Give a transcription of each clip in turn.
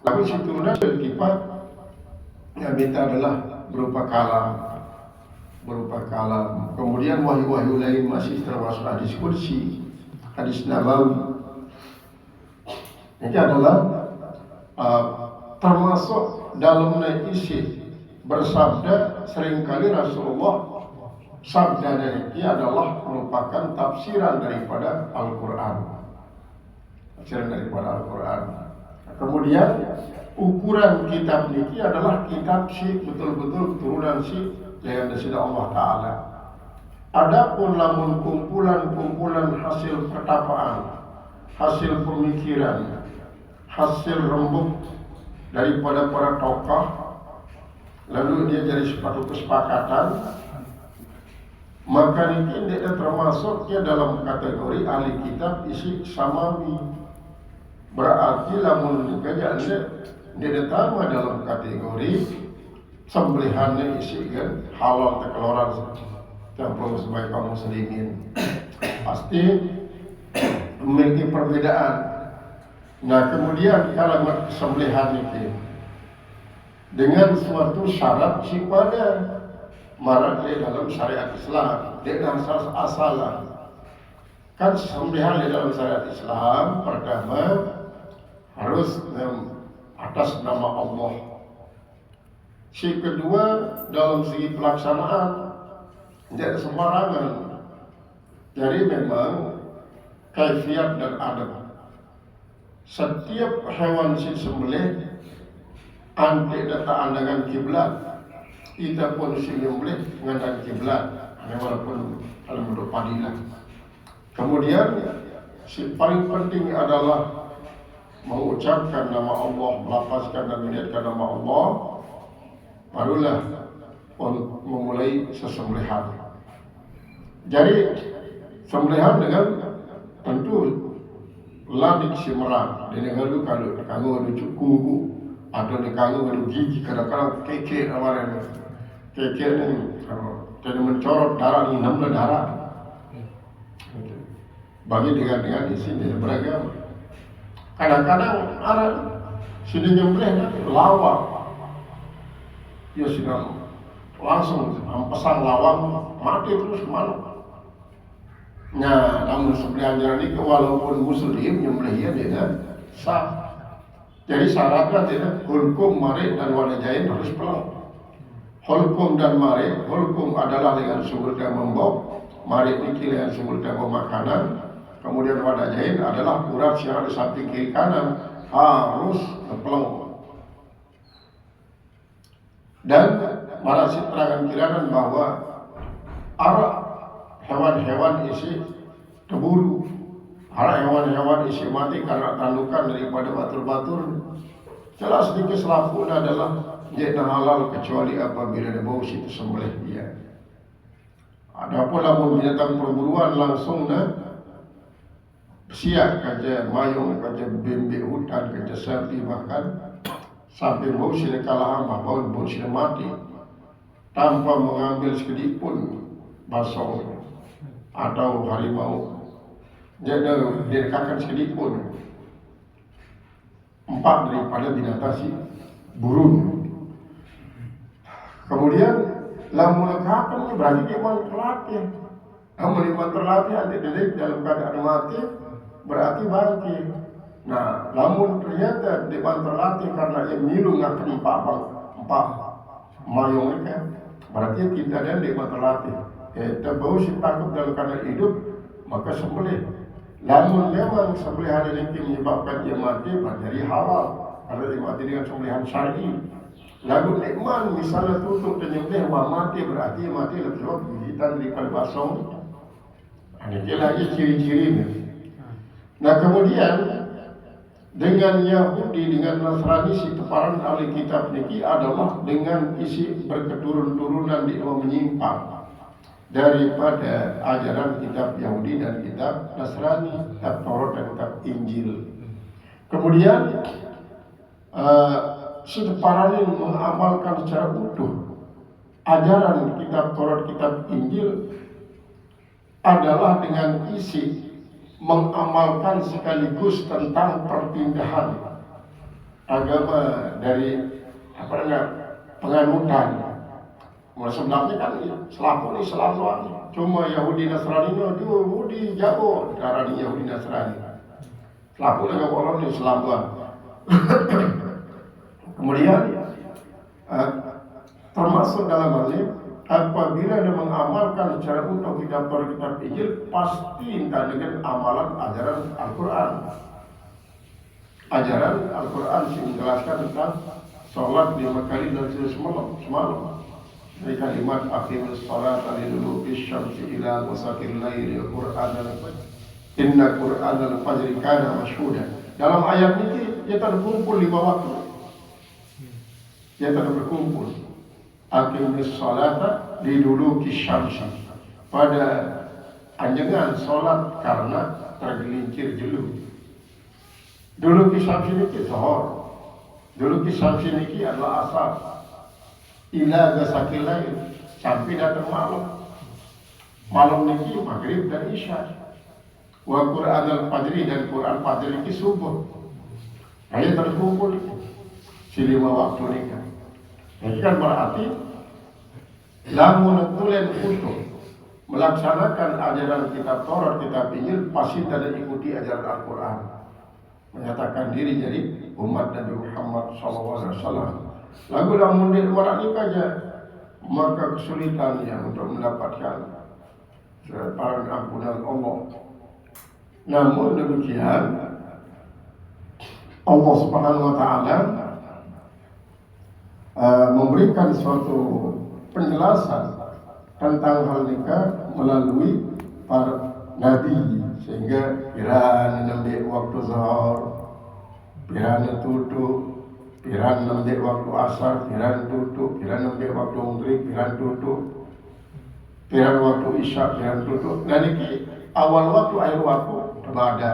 Tapi situlah kita yang minta adalah berupa kalam. Kemudian wahyu-wahyu lain masih termasuk hadis kursi, hadis nabawi. Ini adalah termasuk dalam isi bersabda. Seringkali Rasulullah sabda dari dia adalah merupakan tafsiran daripada Al-Quran. Kemudian ukuran kitab ini adalah kitab si betul-betul turunan si yang disida Allah Ta'ala. Adapun lamun kumpulan hasil pertapaan, hasil pemikiran, hasil rembuk daripada para tokoh, lalu dia jadi suatu kesepakatan, maka ini tidak termasuknya dalam kategori ahli kitab isi samawi. Berarti lamun kajiannya tidak sama dalam kategori sembelihannya isi kan halal tekeloran campur sebagai kaum muslimin. Pasti memiliki perbedaan. Nah kemudian kalimat sembelihan itu dengan suatu syarat sifatnya marak di dalam syariat Islam, dengan asalan. Kan sembelihan di dalam syariat Islam pertama harus atas nama Allah. Si kedua dalam segi pelaksanaan tidak sembarangan. Jadi memang kaifiat dan adab. Setiap hewan si sembelih anti datang dengan kiblat. Kita pun si menyembelih dengan kiblat. Walaupun dalam bentuk padilah. Kemudian si paling penting adalah mengucapkan nama Allah, melafazkan dan meniatkan nama Allah, barulah memulai sesembelihan. Jadi sembelihan dengan tentu ladik si merah, di negara kalau ada cukup atau di kalau ada gigi, kadang-kadang kekir awalnya, kekir ini jadi mencorot darah ini, namanya darah. Bagi dengan di sini beragam. Kadang-kadang ada sini nyembelih lawang, ya sudah langsung pasang lawang mati terus kemana? Nah, namun sembelihan jalan ini walaupun muslim nyembelihnya tidak sah. Jadi syaratnya tidak hulkum mari dan wadajain harus pelang. Hulkum dan mari, hulkum adalah dengan sumber dan membok, mari ini dengan sumber dan makanan. Kemudian wadajain adalah urat siar di samping kiri kanan harus peleng. Dan marasi terangan kiranan bahwa arah hewan-hewan isi terburu, arah hewan-hewan isi mati karena tandukan daripada batur-batur. Jelas di keselapun adalah tidak halal kecuali apabila ada bau situ sembelih dia. Adapun lamun binatang perburuan langsung siak kaja mayung, kaja bembe hutan, kaja sapi bahkan sampai bau sila kalah bau sila mati tanpa mengambil sekedip pun basong atau harimau. Jadi direkatkan sekedip pun 4 daripada binatang si burung. Kemudian lamun lekatkan berarti dia mau terlatih. Namun dia terlatih nanti delik dalam keadaan mati berarti bangkit. Nah, namun ternyata dia terlatih karena dia milu ngakan empat mayung ini kan. Berarti kita dan dia terlatih. Terbau si takut dalam keadaan hidup maka sembelih. Namun memang sembelihan ini menyebabkan dia mati menjadi halal karena dia mati dengan sembelihan syar'i. Lalu nikman misalnya tutup dan nyembelih mati berarti mati lebih sebab gigitan daripada basong. Ini lagi ciri-cirinya. Nah kemudian dengan Yahudi, dengan Nasrani si teparan ahli kitab niki adalah dengan isi berketurun-turunan di menyimpang daripada ajaran kitab Yahudi dan kitab Nasrani, kitab Taurat dan kitab Injil. Kemudian si teparan ini mengamalkan secara utuh ajaran kitab Taurat, kitab Injil adalah dengan isi mengamalkan sekaligus tentang perpindahan agama dari apa namanya penganutan. Mulai sebenarnya kan selaku Islam doang. Cuma Yahudi Nasrani itu Yahudi jauh darah Yahudi Nasrani. Selaku agama orang Islam doang. Kemudian termasuk dalam hal ini apabila dia mengamalkan secara utuh kitab Taurat, kitab Injil, pasti entah dengan amalan ajaran Al-Quran. Ajaran Al-Quran menjelaskan tentang sholat 5 kali dan semalam. Dari kalimat akhirus sholat aliduluki syamsi ila wasakil layli Qur'an inna Qur'an al-fajri kana masyhuda. Dalam ayat ini dia terkumpul 5 waktu. Dia terkumpul akhirus sholat aliduluki syamsi, pada anjengan sholat karena tergelincir jelu. Dulu kisah sini zuhur, dulu kisah sini adalah asar, ila gasakil lail, sampai datang malam. Malam niki maghrib dan isya. Wa Qur'an al-fajri, dan Qur'an fajr niki subuh. Hanya terkumpul si 5 waktu niki. Ini kan berarti lamun tulen utuh melaksanakan ajaran kitab Taurat, kitab Injil, pasti tidak ikuti ajaran Al-Quran. Menyatakan diri jadi umat Nabi Muhammad SAW. Lagu lamun di luar aja, maka kesulitannya untuk mendapatkan para ampunan Allah. Namun demikian, Allah Subhanahu Wa Taala memberikan suatu penjelasan tentang hal nikah melalui para nabi, sehingga piran nembe waktu zuhur, piran tutup, piran nembe waktu asar, piran tutup, piran nembe waktu maghrib, piran tutup, piran waktu isya, piran tutup. Dan ini awal waktu, akhir waktu ada.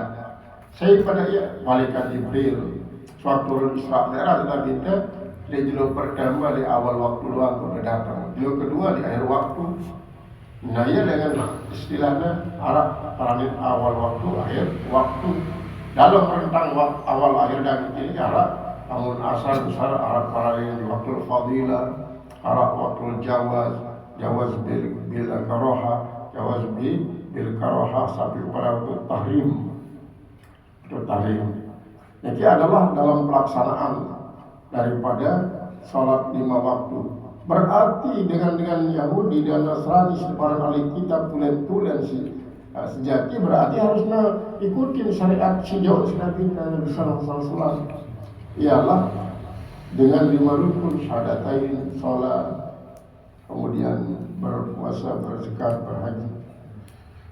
Saya pada malaikat Jibril suatu Isra Mi'raj tetapi dia judul pertama di awal waktu luang sudah datang, judul kedua di akhir waktu. Nah ia dengan istilahnya Arab paranit awal waktu, akhir waktu. Dalam rentang awal akhir dan ini Arab namun asal besar Arab paranit di waktu fadilah, Arab waktu jawaz bil karoha, jawaz bil karoha sampai pada waktu tahrim. Itu tahrim. Jadi adalah dalam pelaksanaan daripada sholat 5 waktu. Berarti dengan Yahudi dan Nasrani sebarang ahli kitab tulen sejati, berarti harusnya ikutin syariat sejauh Nabi Sallallahu Alaihi Wasallam. Ialah dengan 5 rukun syahadatain, sholat, kemudian berpuasa, berzakat, berhaji.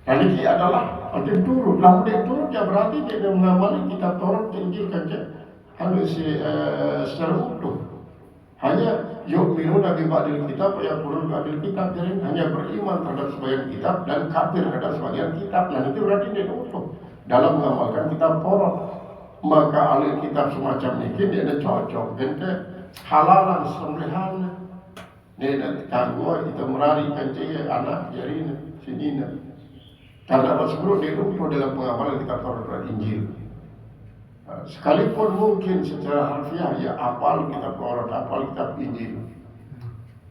Dan ini adalah dia turut. Lalu dia turut, ya berarti dia mengamali kitab Taurat, Injil saja harus secara utuh. Hanya yu'minu nabi ba'dil kitab yang kurun ba'dil kitab, jadi hanya beriman terhadap sebagian kitab dan kafir terhadap sebagian kitab. Dan itu berarti dia utuh dalam mengamalkan kitab Taurat. Maka ahli kitab semacam ini dia ada cocok dengan halalan sembelihan. Dia ada kagua itu merari kancing anak jari sini. Karena Rasulullah dia utuh dalam pengamalan kitab Taurat dan Injil. Sekalipun mungkin secara harfiah ya apal kitab Taurat, apal kitab Injil.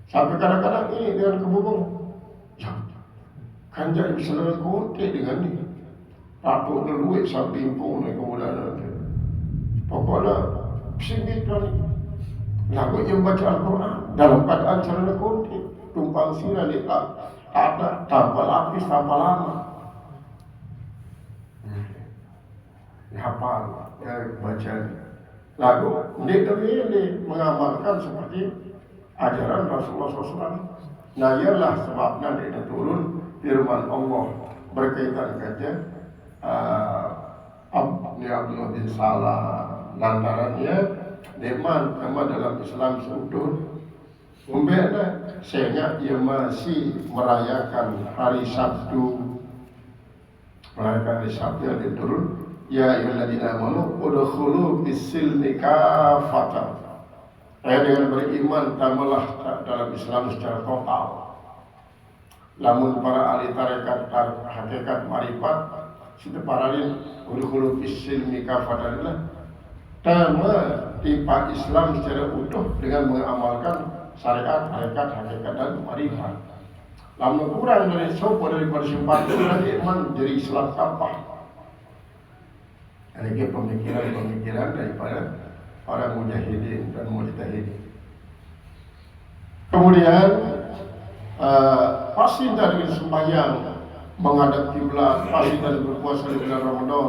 Sampai kadang-kadang ini dengan kebubung, ya, kan jadi bisa dengan kote dengan ini. Tatuk leluik samping pun kemudian pokoknya singit kan. Lagu yang baca Al-Quran dalam keadaan cara kote, tumpang sirah tak ada tanpa lapis, tanpa lama. Hafal, baca lagu, dia mengamalkan seperti ajaran Rasulullah SAW. Nah ialah sebabnya dia turun firman Allah berkaitan dengan Abdullah bin Salam, lantarannya deman sama dalam Islam seutuh membeda, sehingga ia masih merayakan hari Sabtu, merayakan hari Sabtu yang diturun. Ya ayyuhalladzina amanu udkhulu fis-silmi kafatan. Dengan beriman tamalah dalam Islam secara total. Lamun para ahli tarekat hakikat marifat situ paralin udkhulu fis-silmi kafatan lah. Tama menerima Islam secara utuh dengan mengamalkan syariat, hakikat dan marifat. Lamun kurang dari sopo daripada simpati nanti iman jadi Islam kapah. Ini pemikiran daripada para mujahidin dan mujtahidin. Kemudian pasti dari sembahyang menghadap kiblat, pasti dari berpuasa di bulan Ramadan,